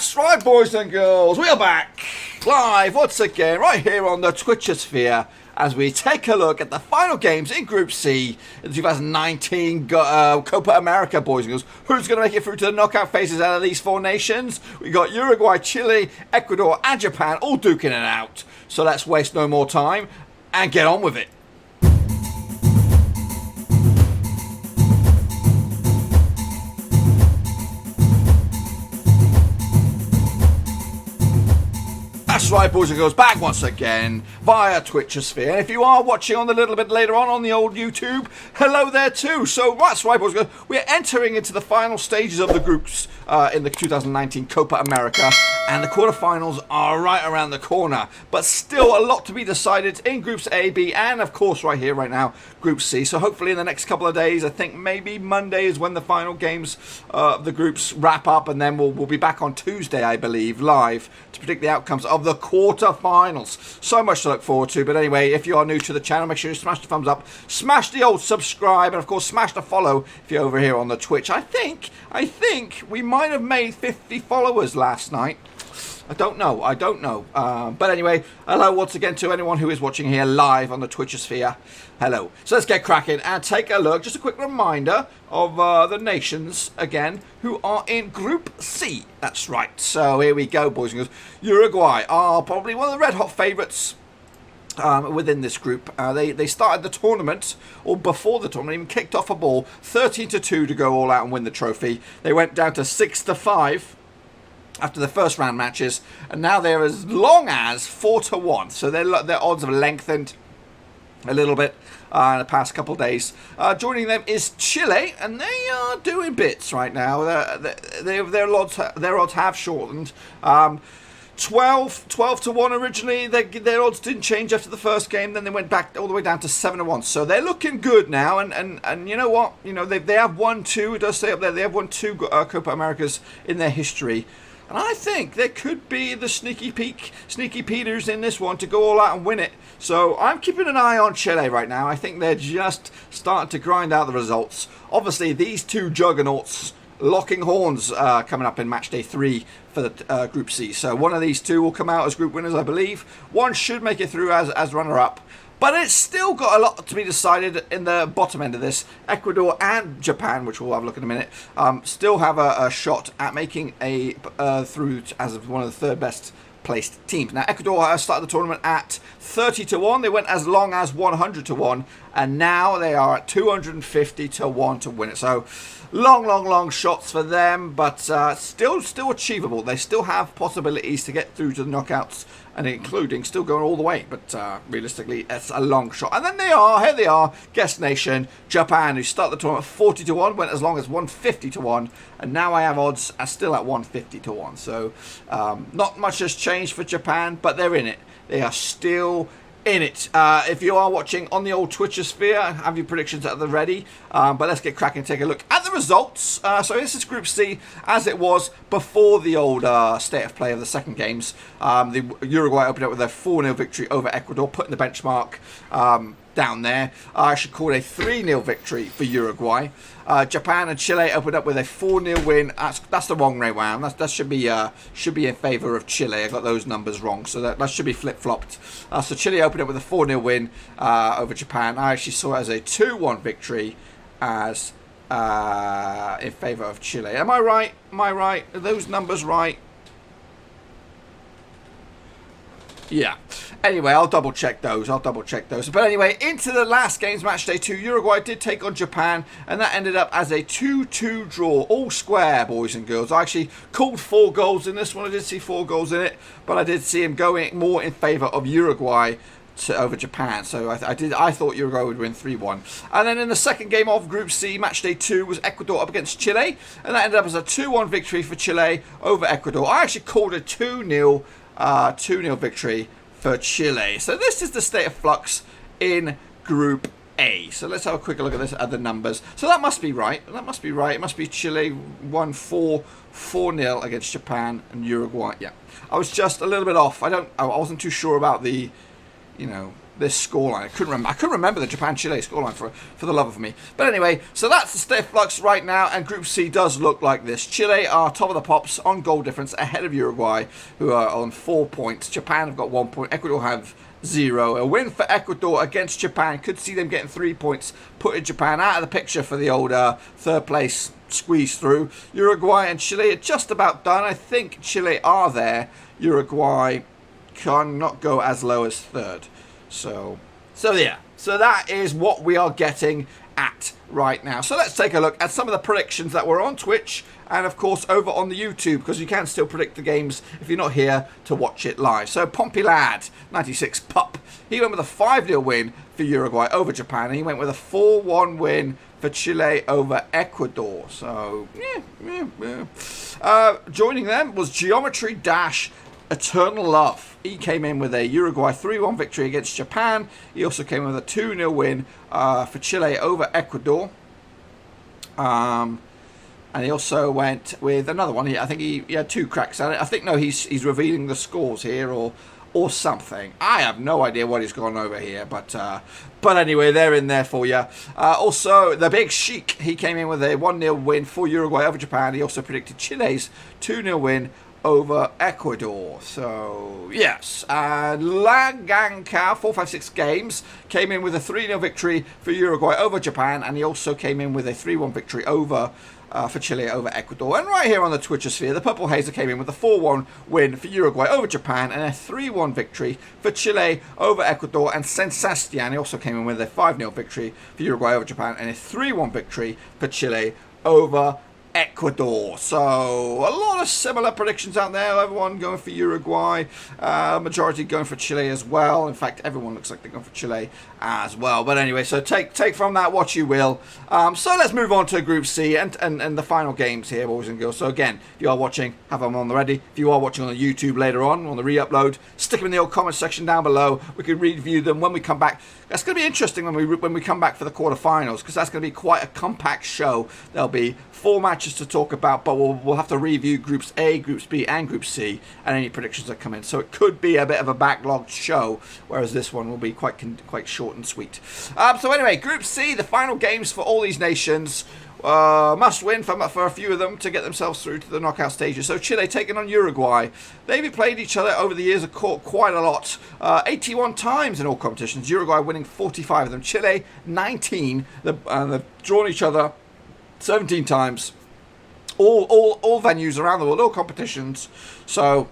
That's right, boys and girls, we are back live once again right here on the Twitchosphere as we take a look at the final games in Group C in the 2019 Copa America, boys and girls. Who's going to make it through to the knockout phases out of these four nations? We got Uruguay, Chile, Ecuador and Japan all duking it out. So let's waste no more time and get on with it. That's right, boys and girls, back once again via Twitchosphere. And if you are watching on a little bit later on the old YouTube, hello there too. So that's right, boys and girls, we're entering into the final stages of the groups in the 2019 Copa America, and the quarterfinals are right around the corner. But still a lot to be decided in Groups A, B, and of course right here, right now, Group C. So hopefully in the next couple of days, I think maybe Monday is when the final games of the groups wrap up, and then we'll be back on Tuesday, I believe, live to predict the outcomes of the quarterfinals. So much to look forward to. But anyway, if you are new to the channel, make sure you smash the thumbs up, smash the old subscribe, and of course smash the follow if you're over here on the Twitch. I think we might have made 50 followers last night. I don't know. But anyway, hello once again to anyone who is watching here live on the Twitchosphere. Hello. So let's get cracking and take a look. Just a quick reminder of the nations, again, who are in Group C. That's right. So here we go, boys and girls. Uruguay are probably one of the red-hot favourites within this group. They started the tournament, or before the tournament, even kicked off a ball, 13-2 to go all out and win the trophy. They went down to 6-5. After the first round matches, and now they're as long as 4-1. So their odds have lengthened a little bit in the past couple of days. Joining them is Chile, and they are doing bits right now. Their odds have shortened. 12-1 originally. Their odds didn't change after the first game. Then they went back all the way down to 7-1. So they're looking good now. And you know what? You know they have won two. It does say up there they have won two Copa Americas in their history. And I think there could be the sneaky Peters in this one to go all out and win it. So I'm keeping an eye on Chile right now. I think they're just starting to grind out the results. Obviously, these two juggernauts locking horns coming up in Matchday 3 for the Group C. So one of these two will come out as group winners, I believe. One should make it through as runner-up. But it's still got a lot to be decided in the bottom end of this. Ecuador and Japan, which we'll have a look in a minute, still have a shot at making a through as one of the third best placed teams. Now, Ecuador started the tournament at 30-1. They went as long as 100-1, and now they are at 250-1 to win it. So long shots for them, but still achievable. They still have possibilities to get through to the knockouts, and including still going all the way, but realistically it's a long shot. And then here they are, guest nation Japan, who started the tournament 40-1, went as long as 150-1, and now I have odds are still at 150-1. So not much has changed for Japan, but they're in it. They are still in it. If you are watching on the old Twitchosphere, have your predictions at the ready. But let's get cracking and take a look at the results. So this is Group C as it was before the old state of play of the second games. The Uruguay opened up with a 4-0 victory over Ecuador, putting the benchmark down there. I should call it a 3-0 victory for Uruguay. Japan and Chile opened up with a 4-0 win. That's the wrong way around. That should be in favour of Chile. I got those numbers wrong, so that should be flip-flopped. So Chile opened up with a 4-0 win over Japan. I actually saw it as a 2-1 victory as in favour of Chile. Am I right? Are those numbers right? Yeah. Anyway, I'll double check those. But anyway, into the last games, Matchday 2, Uruguay did take on Japan, and that ended up as a 2-2 draw. All square, boys and girls. I actually called 4 goals in this one. I did see 4 goals in it, but I did see him going more in favour of Uruguay over Japan. So I thought Uruguay would win 3-1. And then in the second game of Group C, Matchday 2 was Ecuador up against Chile, and that ended up as a 2-1 victory for Chile over Ecuador. I actually called a 2-0 victory for Chile. So this is the state of flux in Group A. So let's have a quick look at this at the numbers. So that must be right. It must be Chile won 4-0 against Japan and Uruguay. Yeah, I was just a little bit off. I wasn't too sure about the this scoreline. I couldn't remember the Japan-Chile scoreline for the love of me. But anyway, so that's the state flux right now, and Group C does look like this. Chile are top of the pops on goal difference, ahead of Uruguay, who are on 4 points. Japan have got 1 point. Ecuador have 0. A win for Ecuador against Japan could see them getting 3 points, putting Japan out of the picture for the old third place squeeze through. Uruguay and Chile are just about done. I think Chile are there. Uruguay cannot go as low as third. So yeah. So that is what we are getting at right now. So let's take a look at some of the predictions that were on Twitch and of course over on the YouTube, because you can still predict the games if you're not here to watch it live. So Pompey Lad 96 Pup, he went with a 5-0 win for Uruguay over Japan, and he went with a 4-1 win for Chile over Ecuador. So yeah. Joining them was Geometry Dash Eternal Love. He came in with a Uruguay 3-1 victory against Japan. He also came in with a 2-0 win for Chile over Ecuador. And he also went with another one. I think he had 2 cracks at it. I think, no, he's revealing the scores here or something. I have no idea what he's gone over here, but anyway, they're in there for you. Also, the Big Sheik, he came in with a 1-0 win for Uruguay over Japan. He also predicted Chile's 2-0 win over Ecuador. So yes, Langanka 456 Games came in with a 3-0 victory for Uruguay over Japan, and he also came in with a 3-1 victory over for Chile over Ecuador. And right here on the Twitchosphere, the Purple Hazer came in with a 4-1 win for Uruguay over Japan and a 3-1 victory for Chile over Ecuador. And Sensastian, he also came in with a 5-0 victory for Uruguay over Japan and a 3-1 victory for Chile over Ecuador. So a lot of similar predictions out there. Everyone going for Uruguay, majority going for Chile as well. In fact, everyone looks like they're going for Chile as well. But anyway, so take from that what you will. So let's move on to Group C and the final games here, boys and girls. So again, if you are watching, have them on the ready. If you are watching on the YouTube later on the re-upload, stick them in the old comment section down below. We can review them when we come back. That's going to be interesting when we come back for the quarterfinals, because that's going to be quite a compact show. There'll be 4 matches to talk about, but we'll have to review Groups A, Groups B, and Group C, and any predictions that come in. So it could be a bit of a backlogged show, whereas this one will be quite short and sweet. So anyway, Group C, the final games for all these nations. Must win for a few of them to get themselves through to the knockout stages. So Chile taking on Uruguay. They've played each other over the years, quite a lot. 81 times in all competitions. Uruguay winning 45 of them. Chile 19. They've drawn each other 17 times. All venues around the world, all competitions. So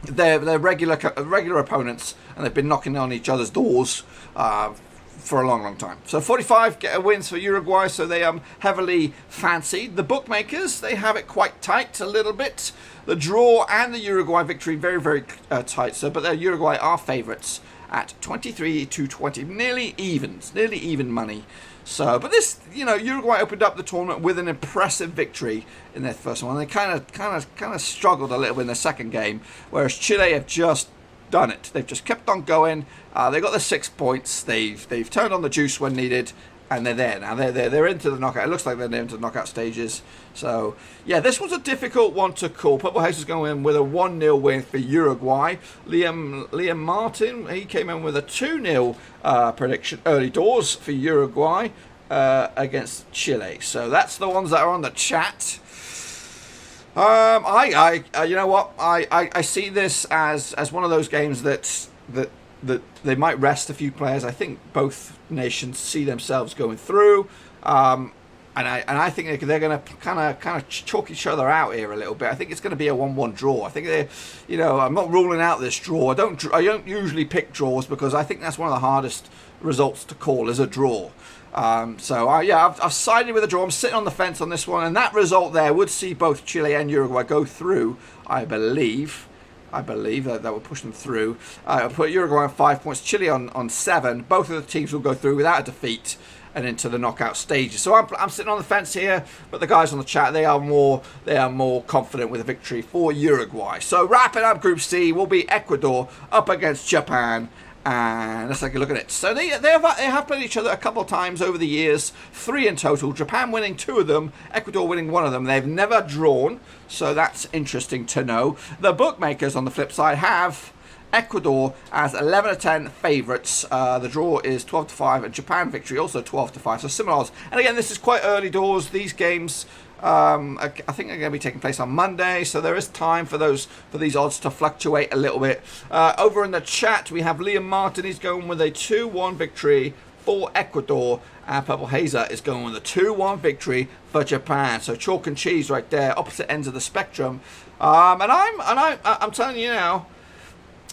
they're regular opponents, and they've been knocking on each other's doors for a long time. So 45 wins for Uruguay, so they heavily fancied. The bookmakers, they have it quite tight a little bit. The draw and the Uruguay victory very tight. So, but the Uruguay are favourites at 23-20, nearly even money. So, but this, Uruguay opened up the tournament with an impressive victory in their first one. They kind of struggled a little bit in their second game, whereas Chile have just done it. They've just kept on going. They got the 6 points. They've turned on the juice when needed, and they're there now. They're into the knockout. It looks like they're into the knockout stages. So yeah, this was a difficult one to call. Purple House is going in with a 1-0 win for Uruguay. Liam Martin, he came in with a 2-0 prediction early doors for Uruguay against Chile. So that's the ones that are on the chat. You know what? I see this as one of those games that they might rest a few players. I think both nations see themselves going through, and I think they're going to kind of chalk each other out here a little bit. I think it's going to be a 1-1 draw. I think I'm not ruling out this draw. I don't usually pick draws because I think that's one of the hardest results to call is a draw. I've sided with a draw. I'm sitting on the fence on this one, and that result there would see both Chile and Uruguay go through. I believe that would push them through. I'll put Uruguay on 5 points, Chile on 7. Both of the teams will go through without a defeat and into the knockout stages. So I'm sitting on the fence here, but the guys on the chat, they are more confident with a victory for Uruguay. So wrapping up Group C will be Ecuador up against Japan. And let's take a look at it. So they have played each other a couple of times over the years, 3 in total. Japan winning 2 of them, Ecuador winning 1 of them. They've never drawn, so that's interesting to know. The bookmakers on the flip side have Ecuador as 11-10 favourites. The draw is 12-5, and Japan victory also 12-5. So similar odds. And again, this is quite early doors. These games, I think, are going to be taking place on Monday, so there is time for these odds to fluctuate a little bit. Over in the chat, we have Liam Martin. He's going with a 2-1 victory for Ecuador, and Purple Hazer is going with a 2-1 victory for Japan. So chalk and cheese right there, opposite ends of the spectrum. And I'm telling you now,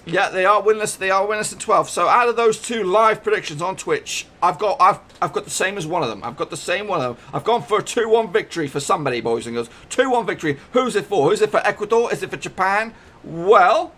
yeah, they are winless. They are winless in 12. So out of those two live predictions on Twitch, I've got the same as one of them. I've got the same one of them. I've gone for a 2-1 victory for somebody, boys and girls. 2-1 victory. Who's it for? Who's it for Ecuador? Is it for Japan? Well,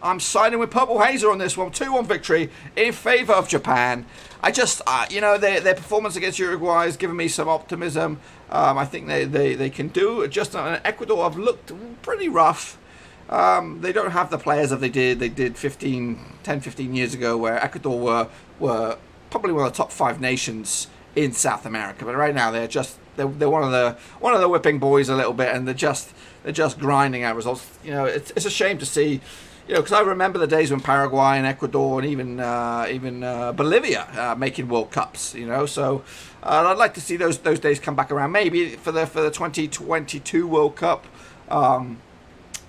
I'm siding with Purple Hazer on this one. 2-1 victory in favour of Japan. I just, their performance against Uruguay has given me some optimism. I think they can do it. Just Ecuador have looked pretty rough. They don't have the players that they did 10-15 years ago, where Ecuador were probably one of the top 5 nations in South America. But right now they're one of the whipping boys a little bit, and they're just grinding out results. It's a shame to see. Because I remember the days when Paraguay and Ecuador and even Bolivia making World Cups. So I'd like to see those days come back around. Maybe for the 2022 World Cup,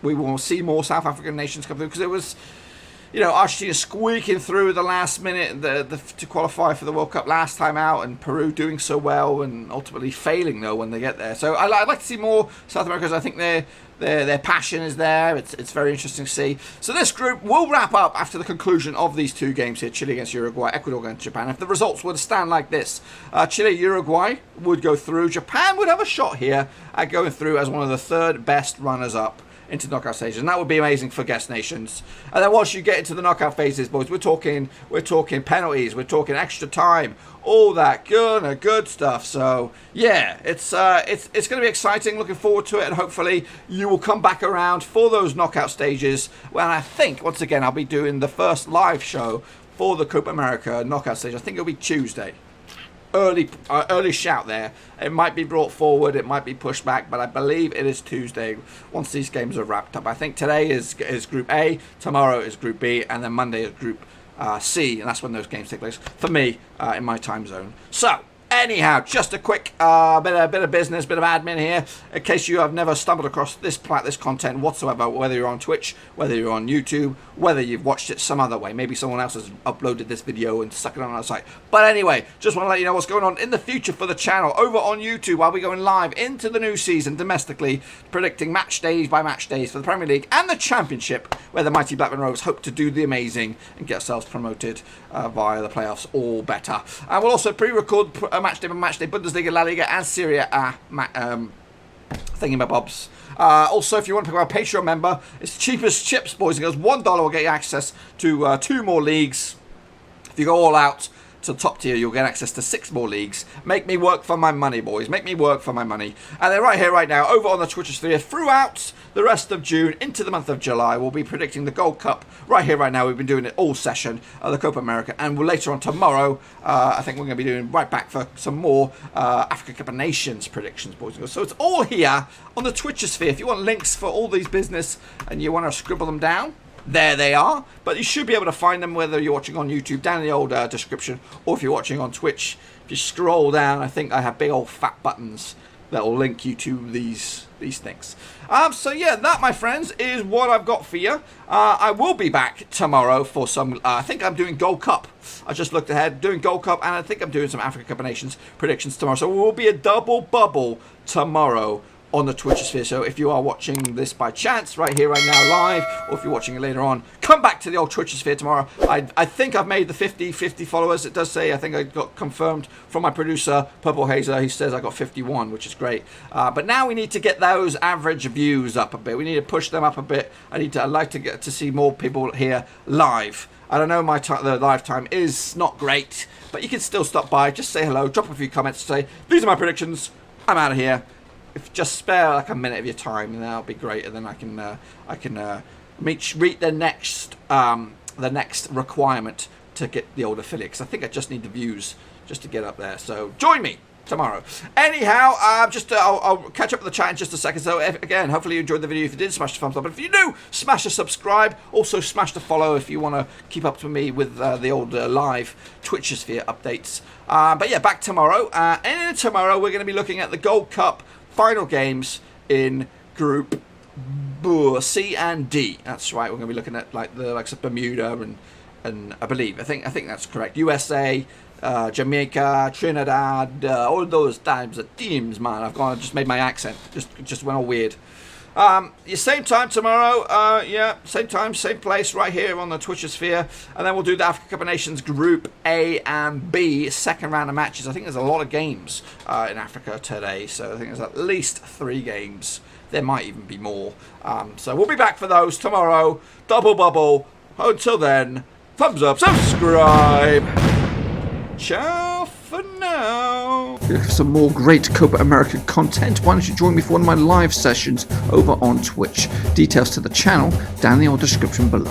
we will see more South African nations come through, because it was, Argentina squeaking through the last minute to qualify for the World Cup last time out, and Peru doing so well and ultimately failing though when they get there. So I'd like to see more South Americans. I think their passion is there. It's very interesting to see. So this group will wrap up after the conclusion of these two games here: Chile against Uruguay, Ecuador against Japan. If the results were to stand like this, Chile, Uruguay would go through. Japan would have a shot here at going through as one of the third best runners-up into knockout stages, and that would be amazing for guest nations. And then once you get into the knockout phases, boys, we're talking penalties, we're talking extra time, all that good stuff. So yeah, it's going to be exciting. Looking forward to it, and hopefully you will come back around for those knockout stages. When I think once again I'll be doing the first live show for the Copa America knockout stage. I think it'll be Tuesday. Early shout there. It might be brought forward, it might be pushed back, but I believe it is Tuesday once these games are wrapped up. I think today is Group A, tomorrow is Group B, and then Monday is Group C, and that's when those games take place for me in my time zone. So anyhow, just a quick bit of business, bit of admin here, in case you have never stumbled across this content whatsoever, whether you're on Twitch, whether you're on YouTube, whether you've watched it some other way. Maybe someone else has uploaded this video and stuck it on our site. But anyway, just want to let you know what's going on in the future for the channel. Over on YouTube, I'll be going live into the new season domestically, predicting match days by match days for the Premier League and the Championship, where the mighty Blackburn Rovers hope to do the amazing and get ourselves promoted via the playoffs or better. And we'll also pre-record Matchday by Matchday, Bundesliga, La Liga, and Serie A thingamabobs. Also, if you want to become a Patreon member, it's cheap as chips, boys and girls. $1 will get you access to 2 more leagues. If you go all out to the top tier, you'll get access to 6 more leagues. Make me work for my money, boys. Make me work for my money. And then right here, right now, over on the Twitch sphere, throughout the rest of June into the month of July, we'll be predicting the Gold Cup. Right here, right now, we've been doing it all session, the Copa America. And later on tomorrow, I think we're going to be doing right back for some more Africa Cup of Nations predictions, boys and girls. So it's all here on the Twitch sphere. If you want links for all these business and you want to scribble them down, there they are, but you should be able to find them whether you're watching on YouTube, down in the old description, or if you're watching on Twitch. If you scroll down, I think I have big old fat buttons that will link you to these things. So yeah, that, my friends, is what I've got for you. I will be back tomorrow for some, I think I'm doing Gold Cup. I just looked ahead, doing Gold Cup, and I think I'm doing some Africa Cup of Nations predictions tomorrow. So it will be a double bubble tomorrow on the Twitch sphere. So if you are watching this by chance right here, right now, live, or if you're watching it later on, come back to the old Twitch sphere tomorrow. I think I've made the 50 followers. It does say, I think I got confirmed from my producer, Purple Hazer. He says I got 51, which is great. But now we need to get those average views up a bit. We need to push them up a bit. I'd like to get to see more people here live. I don't know, the live time is not great, but you can still stop by, just say hello, drop a few comments, say, these are my predictions, I'm out of here. If just spare like a minute of your time, and that'll be great, and then I can meet the next requirement to get the old affiliate, because I think I just need the views just to get up there. So join me tomorrow. Anyhow, I'll catch up with the chat in just a second. So again, hopefully you enjoyed the video. If you did, smash the thumbs up. But if you do, smash the subscribe. Also smash the follow if you want to keep up to me with the old live Twitch Sphere updates. But yeah, back tomorrow. And tomorrow we're going to be looking at the Gold Cup final games in Group C and D. That's right. We're going to be looking at like the likes of Bermuda and I think that's correct. USA, Jamaica, Trinidad, all those types of teams, man. I've just made my accent just went all weird. Same time tomorrow. Yeah, same time, same place, right here on the Twitch Sphere, and then we'll do the Africa Cup of Nations Group A and B, second round of matches. I think there's a lot of games in Africa today, so I think there's at least 3 games. There might even be more. So we'll be back for those tomorrow. Double bubble. Until then, thumbs up, subscribe. Ciao for now. If you're looking for some more great Copa America content, why don't you join me for one of my live sessions over on Twitch. Details to the channel down in the description below.